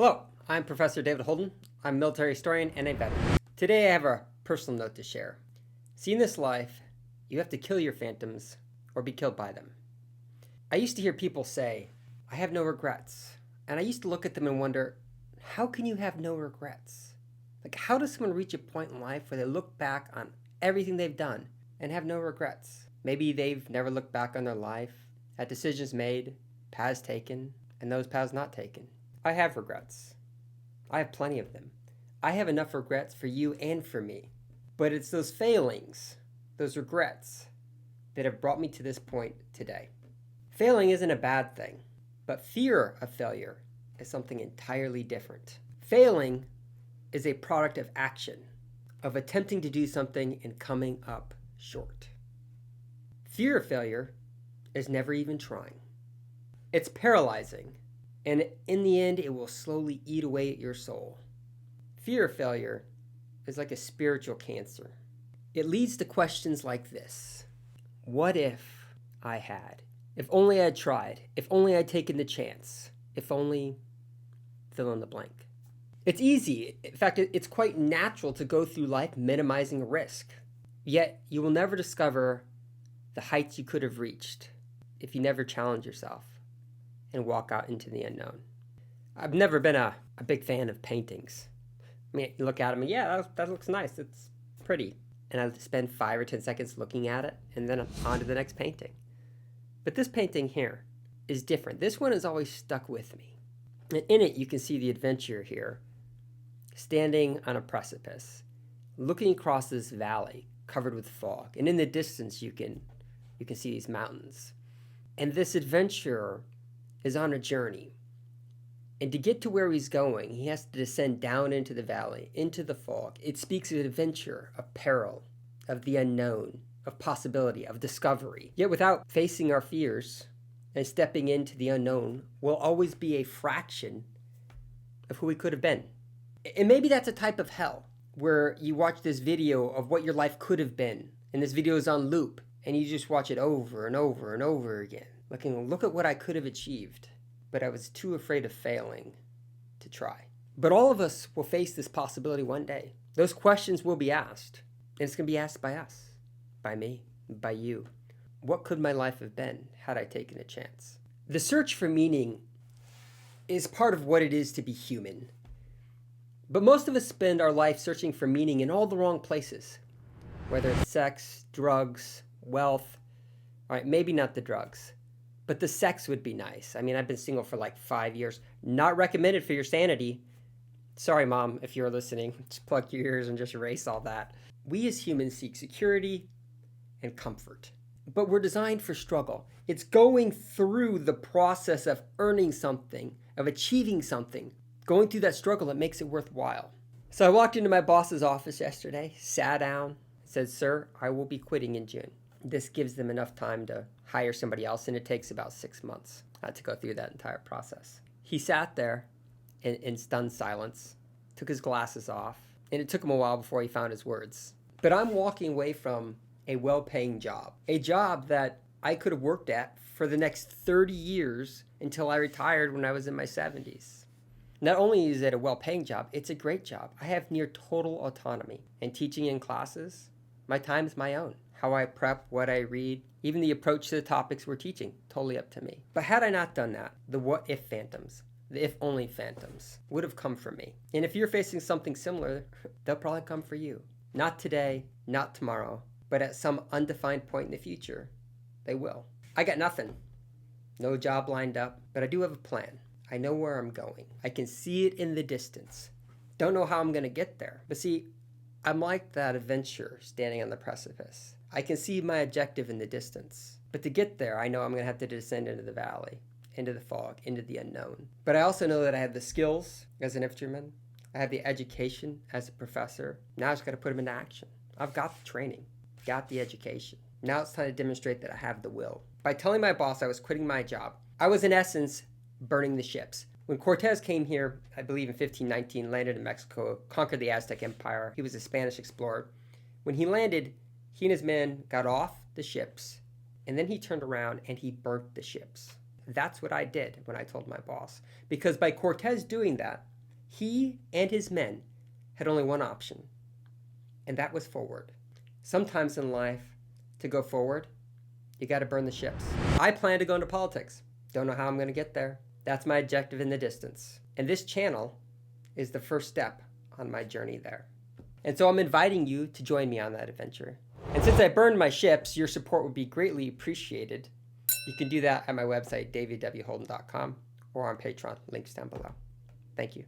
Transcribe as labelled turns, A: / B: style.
A: Hello, I'm Professor David Holden. I'm a military historian and a veteran. Today I have a personal note to share. See, in this life, you have to kill your phantoms or be killed by them. I used to hear people say, I have no regrets. And I used to look at them and wonder, how can you have no regrets? Like, how does someone reach a point in life where they look back on everything they've done and have no regrets? Maybe they've never looked back on their life, at decisions made, paths taken, and those paths not taken. I have regrets. I have plenty of them. I have enough regrets for you and for me. But it's those failings, those regrets, that have brought me to this point today. Failing isn't a bad thing, but fear of failure is something entirely different. Failing is a product of action, of attempting to do something and coming up short. Fear of failure is never even trying. It's paralyzing. And in the end, it will slowly eat away at your soul. Fear of failure is like a spiritual cancer. It leads to questions like this. What if I had? If only I had tried. If only I'd taken the chance. If only fill in the blank. It's easy. In fact, it's quite natural to go through life minimizing risk. Yet, you will never discover the heights you could have reached if you never challenge yourself and walk out into the unknown. I've never been a big fan of paintings. I mean, you look at them and yeah, that looks nice. It's pretty. And I spend 5 or 10 seconds looking at it and then on to the next painting. But this painting here is different. This one has always stuck with me. And in it, you can see the adventure here, standing on a precipice, looking across this valley covered with fog. And in the distance, you can see these mountains. And this adventurer is on a journey. And to get to where he's going, he has to descend down into the valley, into the fog. It speaks of adventure, of peril, of the unknown, of possibility, of discovery. Yet without facing our fears and stepping into the unknown, we'll always be a fraction of who we could have been. And maybe that's a type of hell, where you watch this video of what your life could have been, and this video is on loop, and you just watch it over and over and over again. Look at what I could have achieved, but I was too afraid of failing to try. But all of us will face this possibility one day. Those questions will be asked, and it's going to be asked by us, by me, by you. What could my life have been had I taken a chance? The search for meaning is part of what it is to be human. But most of us spend our life searching for meaning in all the wrong places, whether it's sex, drugs, wealth. All right, maybe not the drugs. But the sex would be nice. I mean, I've been single for like 5 years. Not recommended for your sanity. Sorry, Mom, if you're listening. Just plug your ears and just erase all that. We as humans seek security and comfort. But we're designed for struggle. It's going through the process of earning something, of achieving something, going through that struggle that makes it worthwhile. So I walked into my boss's office yesterday, sat down, said, Sir, I will be quitting in June. This gives them enough time to hire somebody else, and it takes about 6 months to go through that entire process. He sat there in stunned silence, took his glasses off, and it took him a while before he found his words. But I'm walking away from a well-paying job, a job that I could have worked at for the next 30 years until I retired when I was in my 70s. Not only is it a well-paying job, it's a great job. I have near total autonomy, and teaching in classes, my time is my own. How I prep, what I read, even the approach to the topics we're teaching, totally up to me. But had I not done that, the what-if phantoms, the if-only phantoms, would have come for me. And if you're facing something similar, they'll probably come for you. Not today, not tomorrow, but at some undefined point in the future, they will. I got nothing. No job lined up, but I do have a plan. I know where I'm going. I can see it in the distance. Don't know how I'm going to get there. But see, I'm like that adventurer standing on the precipice. I can see my objective in the distance. But to get there, I know I'm going to have to descend into the valley, into the fog, into the unknown. But I also know that I have the skills as an infantryman. I have the education as a professor. Now I just got to put them into action. I've got the training, got the education. Now it's time to demonstrate that I have the will. By telling my boss I was quitting my job, I was in essence burning the ships. When Cortez came here, I believe in 1519, landed in Mexico, conquered the Aztec Empire. He was a Spanish explorer. When he landed, he and his men got off the ships, and then he turned around and he burnt the ships. That's what I did when I told my boss. Because by Cortez doing that, He and his men had only one option, and that was forward. Sometimes in life, to go forward, you got to burn the ships. I plan to go into politics. Don't know how I'm going to get there. That's my objective in the distance. And this channel is the first step on my journey there. And so I'm inviting you to join me on that adventure. And since I burned my ships, your support would be greatly appreciated. You can do that at my website, davidwholden.com, or on Patreon, links down below. Thank you.